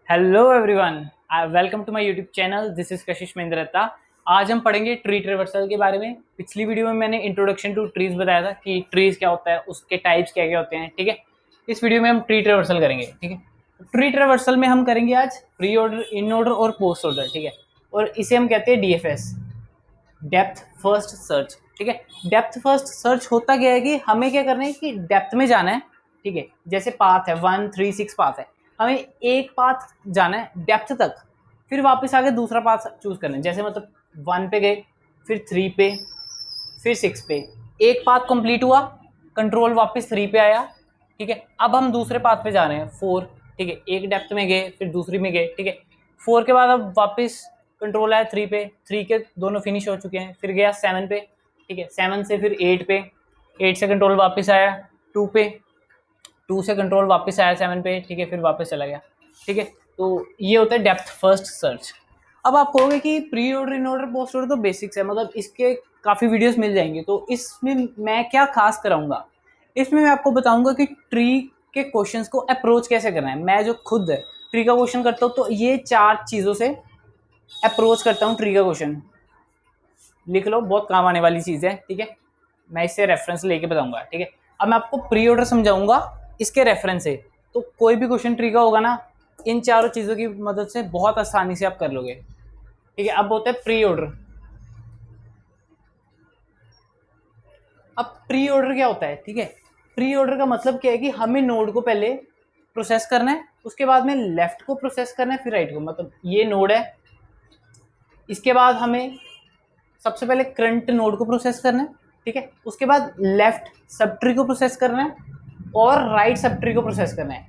Hello everyone, welcome to my YouTube channel. This is Kashish Mendrata. आज हम पढ़ेंगे ट्री ट्रेवर्सल के बारे में। पिछली वीडियो में मैंने इंट्रोडक्शन टू ट्रीज बताया था कि ट्रीज क्या होता है, उसके टाइप्स क्या क्या होते हैं। ठीक है, इस वीडियो में हम ट्री ट्रेवर्सल करेंगे। ठीक है, ट्री ट्रेवर्सल में हम करेंगे आज प्री ऑर्डर, इन ऑर्डर और पोस्ट ऑर्डर। ठीक है, और इसे हम कहते हैं डीएफएस, डेप्थ फर्स्ट सर्च। ठीक है, डेप्थ फर्स्ट सर्च होता क्या है कि हमें क्या करना है कि डेप्थ में जाना है। ठीक है, जैसे पाथ है 1 3 6 पाथ है, हमें एक पाथ जाना है डेप्थ तक, फिर वापस आके दूसरा पाथ चूज करना है। जैसे मतलब 1 पे गए, फिर 3 पे, फिर 6 पे, एक पाथ कंप्लीट हुआ, कंट्रोल वापस 3 पे आया। ठीक है, अब हम दूसरे पाथ पे जा रहे हैं 4। ठीक है, एक डेप्थ में गए, फिर दूसरी में गए। ठीक है, 4 के बाद अब वापस कंट्रोल आया 3 पे, 3 के दोनों फिनिश हो चुके हैं, फिर गया 7 पे। ठीक है, 7 से फिर 8 पे, 8 से कंट्रोल वापस आया 2 पे, 2 से कंट्रोल वापस आया 7 पे। ठीक है, फिर वापस चला गया। ठीक है, तो ये होता है डेप्थ फर्स्ट सर्च। अब आप कहोगे कि pre order, in order, post order तो बेसिक्स है, मतलब इसके काफ़ी वीडियोस मिल जाएंगे, तो इसमें मैं क्या खास कराऊंगा। इसमें मैं आपको बताऊंगा कि ट्री के क्वेश्चंस को अप्रोच कैसे करना है। मैं जो खुद ट्री का क्वेश्चन करता हूँ तो ये 4 चीज़ों से अप्रोच करता हूँ ट्री का क्वेश्चन। लिख लो, बहुत काम आने वाली चीज़ है। ठीक है, मैं इससे रेफरेंस लेके बताऊंगा। ठीक है, अब मैं आपको प्री ऑर्डर समझाऊंगा इसके रेफरेंस से, तो कोई भी क्वेश्चन ट्री का होगा ना, इन चारों चीज़ों की मदद से बहुत आसानी से आप कर लोगे। ठीक है, अब होता है प्री ऑर्डर। अब प्री ऑर्डर क्या होता है? ठीक है, प्री ऑर्डर का मतलब क्या है कि हमें नोड को पहले प्रोसेस करना है, उसके बाद में लेफ्ट को प्रोसेस करना है, फिर राइट को। मतलब ये नोड है, इसके बाद हमें सबसे पहले करंट नोड को प्रोसेस करना है। ठीक है, उसके बाद लेफ्ट सब ट्री को प्रोसेस करना है और राइट सब ट्री को प्रोसेस करना है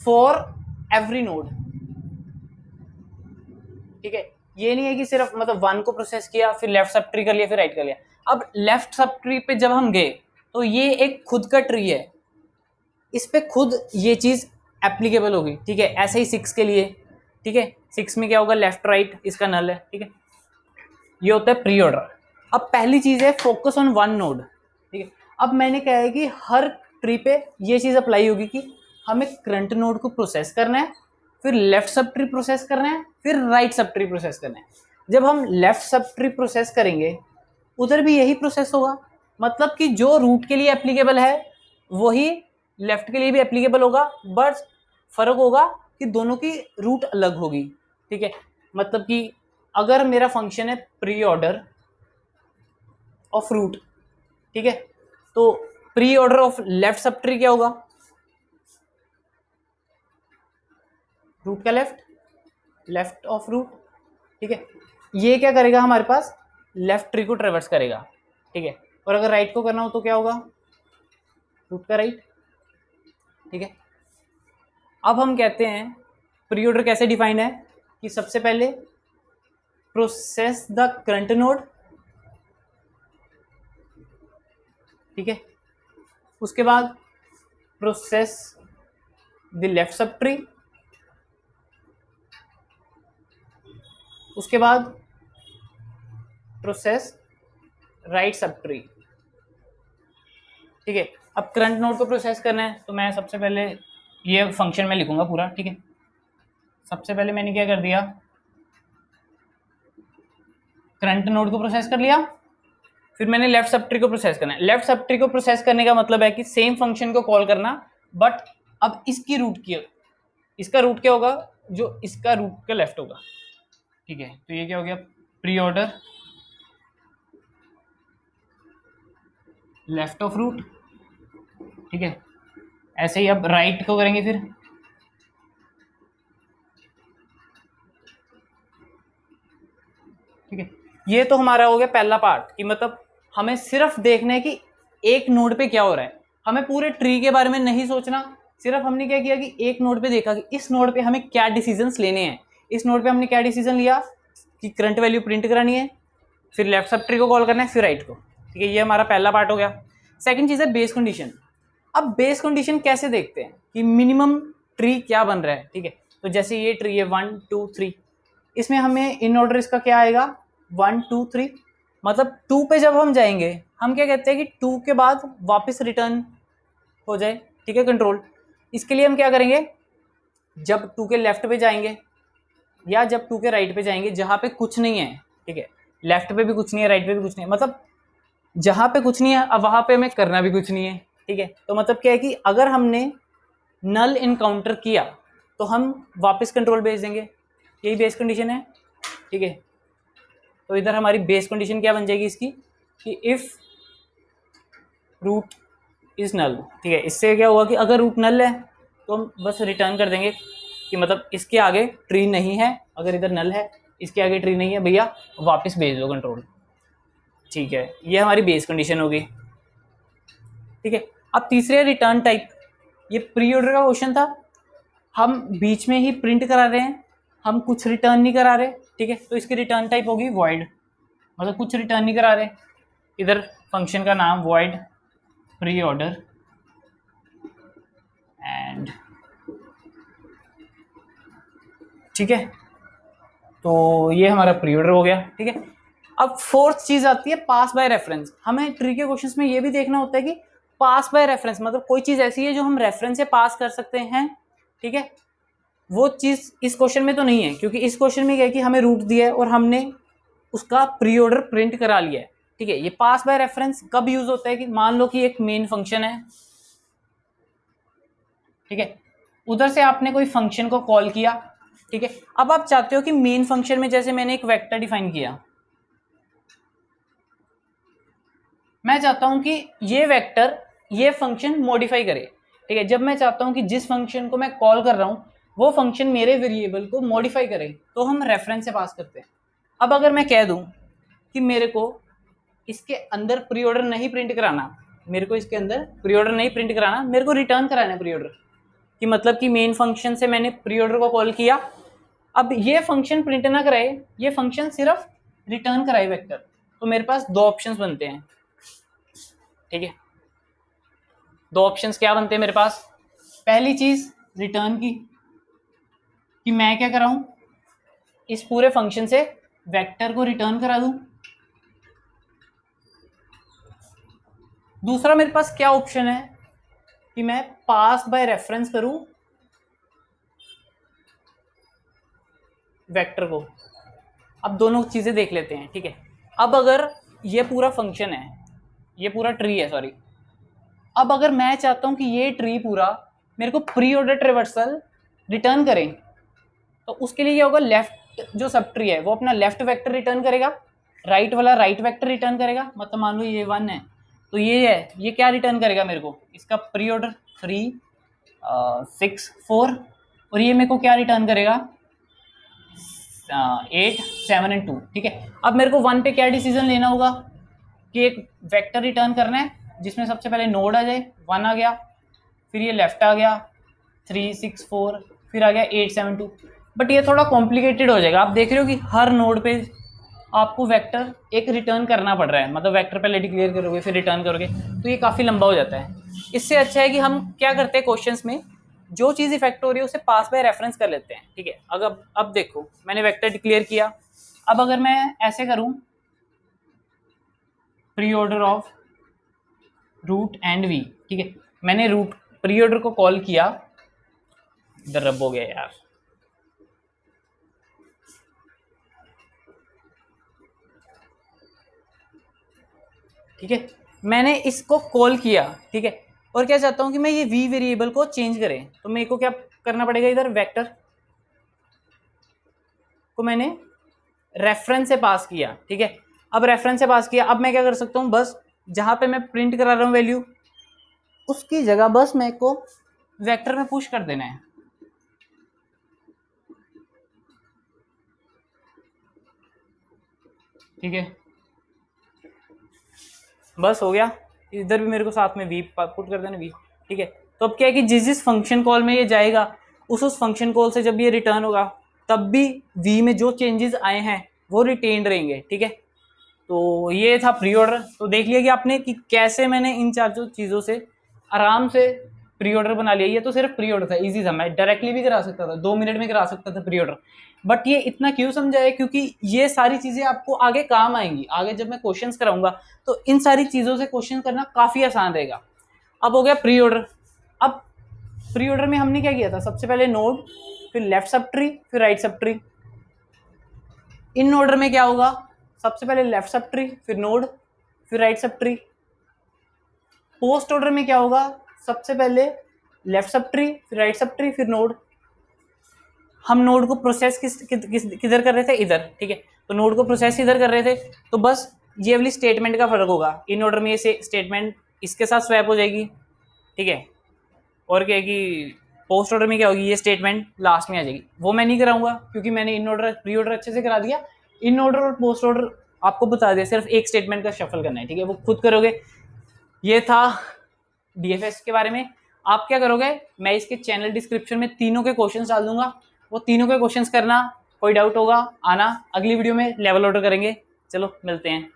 फॉर एवरी नोड। ठीक है, ये नहीं है कि सिर्फ मतलब 1 को प्रोसेस किया, फिर लेफ्ट सब ट्री कर लिया, फिर राइट कर लिया। अब लेफ्ट सब ट्री पे जब हम गए तो ये एक खुद का ट्री है, इस पे खुद ये चीज एप्लीकेबल होगी। ठीक है, ऐसे ही 6 के लिए। ठीक है, 6 में क्या होगा, लेफ्ट राइट इसका नल है। ठीक है, ये होता है प्री ऑर्डर। अब पहली चीज है फोकस ऑन वन नोड। ठीक है, अब मैंने कहा है कि हर ट्री पे ये चीज अप्लाई होगी कि हमें करंट नोड को प्रोसेस करना है, फिर लेफ्ट सब ट्री प्रोसेस करना है, फिर राइट सब ट्री प्रोसेस करना है। जब हम लेफ्ट सब ट्री प्रोसेस करेंगे उधर भी यही प्रोसेस होगा, मतलब कि जो रूट के लिए एप्लीकेबल है वही लेफ्ट के लिए भी एप्लीकेबल होगा, बट फर्क होगा कि दोनों की रूट अलग होगी। ठीक है, मतलब कि अगर मेरा फंक्शन है प्री ऑर्डर ऑफ रूट, ठीक है, तो pre order of left sub tree क्या होगा, रूट का लेफ्ट, लेफ्ट ऑफ रूट। ठीक है, ये क्या करेगा, हमारे पास लेफ्ट ट्री को ट्रेवर्स करेगा। ठीक है, और अगर राइट को करना हो तो क्या होगा, रूट का राइट। ठीक है, अब हम कहते हैं प्री ऑर्डर कैसे डिफाइंड है कि सबसे पहले प्रोसेस द करंट नोड। ठीक है, उसके बाद process the left sub tree, उसके बाद प्रोसेस राइट सब ट्री। ठीक है, अब करंट नोड को प्रोसेस करना है तो मैं सबसे पहले ये फंक्शन में लिखूंगा पूरा। ठीक है, सबसे पहले मैंने क्या कर दिया, करंट नोड को प्रोसेस कर लिया, फिर मैंने लेफ्ट सब ट्री को प्रोसेस करना है। लेफ्ट सब ट्री को प्रोसेस करने का मतलब है कि सेम फंक्शन को कॉल करना, बट अब इसकी रूट की, इसका रूट क्या होगा, जो इसका रूट का लेफ्ट होगा। ठीक है, तो ये क्या हो गया, pre order left of root. ठीक है, ऐसे ही अब राइट को करेंगे फिर। ठीक है, ये तो हमारा हो गया पहला पार्ट कि मतलब हमें सिर्फ देखना है कि एक नोड पे क्या हो रहा है, हमें पूरे ट्री के बारे में नहीं सोचना। सिर्फ हमने क्या किया कि एक नोड पे देखा कि इस नोड पे हमें क्या डिसीजंस लेने हैं। इस नोड पे हमने क्या डिसीजन लिया कि करंट वैल्यू प्रिंट करानी है, फिर लेफ्ट सब ट्री को कॉल करना है, फिर राइट को। ठीक है, ये हमारा पहला पार्ट हो गया। सेकंड चीज है बेस कंडीशन। अब बेस कंडीशन कैसे देखते हैं कि मिनिमम ट्री क्या बन रहा है। ठीक है, तो जैसे ये ट्री है 1 2 3, इसमें हमें इन ऑर्डर इसका क्या आएगा 1 2 3, मतलब 2 पे जब हम जाएंगे हम क्या कहते हैं कि 2 के बाद वापस रिटर्न हो जाए। ठीक है, कंट्रोल, इसके लिए हम क्या करेंगे, जब टू के लेफ्ट पे जाएंगे या जब टू के राइट पे जाएंगे, जहाँ पे कुछ नहीं है, ठीक है, लेफ्ट पे भी कुछ नहीं है, राइट पे भी कुछ नहीं है, मतलब जहाँ पे कुछ नहीं है अब वहाँ पे हमें करना भी कुछ नहीं है, ठीक है। तो मतलब क्या है कि अगर हमने नल इनकाउंटर किया तो हम वापस कंट्रोल भेज देंगे, यही बेस कंडीशन है, ठीक है। तो इधर हमारी बेस कंडीशन क्या बन जाएगी इसकी कि इफ़ रूट इज नल, ठीक है। इससे क्या हुआ कि अगर रूट नल है तो हम बस रिटर्न कर देंगे कि मतलब इसके आगे ट्री नहीं है, अगर इधर नल है इसके आगे ट्री नहीं है भैया, वापस भेज दो कंट्रोल, ठीक है। ये हमारी बेस कंडीशन होगी, ठीक है। अब तीसरे रिटर्न टाइप, ये प्री ऑर्डर का क्वेश्चन था, हम बीच में ही प्रिंट करा रहे हैं, हम कुछ रिटर्न नहीं करा रहे, ठीक है। तो इसकी रिटर्न टाइप होगी वॉइड, मतलब कुछ रिटर्न नहीं करा रहे। इधर फंक्शन का नाम वॉइड प्री ऑर्डर एंड, ठीक है। तो ये हमारा प्री ऑर्डर हो गया, ठीक है। अब फोर्थ चीज आती है पास बाय रेफरेंस। हमें ट्री के क्वेश्चंस में ये भी देखना होता है कि पास बाय रेफरेंस मतलब कोई चीज ऐसी है जो हम रेफरेंस से पास कर सकते हैं, ठीक है। वो चीज इस क्वेश्चन में तो नहीं है, क्योंकि इस क्वेश्चन में क्या है कि हमें रूट दिया है और हमने उसका प्री ऑर्डर प्रिंट करा लिया है, ठीक है। ये पास बाय रेफरेंस कब यूज होता है कि मान लो कि एक मेन फंक्शन है, ठीक है, उधर से आपने कोई फंक्शन को कॉल किया, ठीक है। अब आप चाहते हो कि मेन फंक्शन में जैसे मैंने एक वेक्टर डिफाइन किया, मैं चाहता हूं कि ये वेक्टर ये फंक्शन मॉडिफाई करे, ठीक है। जब मैं चाहता हूं कि जिस फंक्शन को मैं कॉल कर रहा हूं वो फंक्शन मेरे वेरिएबल को मॉडिफाई करे, तो हम रेफरेंस से पास करते हैं। अब अगर मैं कह दूं कि मेरे को इसके अंदर प्री ऑर्डर नहीं प्रिंट कराना, मेरे को इसके अंदर प्री ऑर्डर नहीं प्रिंट कराना, मेरे को रिटर्न कराना है प्री ऑर्डर, कि मतलब कि मेन फंक्शन से मैंने प्री ऑर्डर को कॉल किया, अब ये फंक्शन प्रिंट ना कराए, ये फंक्शन सिर्फ रिटर्न कराए वेक्टर, तो मेरे पास दो ऑप्शंस बनते हैं, ठीक है। दो ऑप्शंस क्या बनते हैं मेरे पास, पहली चीज रिटर्न की, कि मैं क्या कराऊं इस पूरे फंक्शन से वेक्टर को रिटर्न करा दूं। दूसरा मेरे पास क्या ऑप्शन है कि मैं पास बाय रेफरेंस करूं वेक्टर को। अब दोनों चीजें देख लेते हैं, ठीक है। अब अगर ये पूरा फंक्शन है, ये पूरा ट्री है, सॉरी, अब अगर मैं चाहता हूं कि ये ट्री पूरा मेरे को प्री ऑर्डर ट्रेवर्सल रिटर्न करें, तो उसके लिए क्या होगा, लेफ्ट जो सब ट्री है वो अपना लेफ्ट वेक्टर रिटर्न करेगा, राइट वाला राइट वेक्टर रिटर्न करेगा, मतलब मान लो ये 1 है तो ये है, ये क्या रिटर्न करेगा मेरे को, इसका प्री ऑर्डर 3 6 4, और ये मेरे को क्या रिटर्न करेगा 8 7 एंड 2, ठीक है। अब मेरे को 1 पे क्या डिसीजन लेना होगा कि एक वेक्टर रिटर्न करना है जिसमें सबसे पहले नोड आ जाए, 1 आ गया, फिर ये लेफ्ट आ गया 3 6 4, फिर आ गया 8 7 2। बट ये थोड़ा कॉम्प्लिकेटेड हो जाएगा, आप देख रहे हो कि हर नोड पे आपको वेक्टर एक रिटर्न करना पड़ रहा है, मतलब वेक्टर पहले डिक्लेयर करोगे फिर रिटर्न करोगे, तो ये काफ़ी लंबा हो जाता है। इससे अच्छा है कि हम क्या करते हैं क्वेश्चंस में, जो चीज़ इफेक्ट हो रही है उसे पास बाय रेफरेंस कर लेते हैं, ठीक है। अगर अब देखो मैंने वेक्टर डिक्लेयर किया, अब अगर मैं ऐसे करूं pre order of root and we, ठीक है, मैंने रूट प्री ऑर्डर को कॉल किया, इधर रब हो गया यार, ठीक है, मैंने इसको कॉल किया, ठीक है, और क्या चाहता हूं कि मैं ये वी वेरिएबल को चेंज करें, तो मेरे को क्या करना पड़ेगा, इधर वेक्टर को मैंने रेफरेंस से पास किया, ठीक है। अब रेफरेंस से पास किया, अब मैं क्या कर सकता हूं, बस जहां पे मैं प्रिंट करा रहा हूं वैल्यू, उसकी जगह बस मेरे को वेक्टर में पुश कर देना है, ठीक है, बस हो गया। इधर भी मेरे को साथ में वी पुट कर देना वी, ठीक है। तो अब क्या है कि जिस जिस फंक्शन कॉल में ये जाएगा उस फंक्शन कॉल से जब ये रिटर्न होगा तब भी वी में जो चेंजेस आए हैं वो रिटेन रहेंगे, ठीक है। तो ये था प्री ऑर्डर, तो देख लिया कि आपने कि कैसे मैंने इन चार चीज़ों से आराम से प्री ऑर्डर बना लिया। ये तो सिर्फ प्री ऑर्डर था, इजी था, मैं डायरेक्टली भी करा सकता था, 2 मिनट में करा सकता था प्री ऑर्डर। बट ये इतना क्यों समझाया, क्योंकि ये सारी चीज़ें आपको आगे काम आएंगी, आगे जब मैं क्वेश्चंस कराऊंगा तो इन सारी चीज़ों से क्वेश्चन करना काफ़ी आसान रहेगा। अब हो गया प्री ऑर्डर। अब प्री ऑर्डर में हमने क्या किया था, सबसे पहले नोड, फिर लेफ्ट सब ट्री, फिर right sub tree. In order में क्या होगा, सबसे पहले लेफ्ट सब ट्री, फिर नोड, फिर right sub tree. Post order में क्या होगा, सबसे पहले लेफ्ट सब ट्री, फिर राइट सब ट्री, फिर नोड। हम नोड को प्रोसेस किधर कर रहे थे, इधर, ठीक है। तो नोड को प्रोसेस इधर कर रहे थे, तो बस ये वाली स्टेटमेंट का फर्क होगा। इन ऑर्डर में ये स्टेटमेंट इसके साथ स्वैप हो जाएगी, ठीक है। और क्या है कि पोस्ट ऑर्डर में क्या होगी, ये स्टेटमेंट लास्ट में आ जाएगी। वो मैं नहीं कराऊंगा क्योंकि मैंने इन ऑर्डर प्री ऑर्डर अच्छे से करा दिया। इन ऑर्डर और पोस्ट ऑर्डर आपको बता दिया, सिर्फ एक स्टेटमेंट का शफल करना है, ठीक है, वो खुद करोगे। ये था डीएफएस के बारे में। आप क्या करोगे, मैं इसके चैनल डिस्क्रिप्शन में तीनों के क्वेश्चंस डाल दूंगा, वो तीनों के क्वेश्चंस करना। कोई डाउट होगा आना, अगली वीडियो में लेवल ऑर्डर करेंगे। चलो मिलते हैं।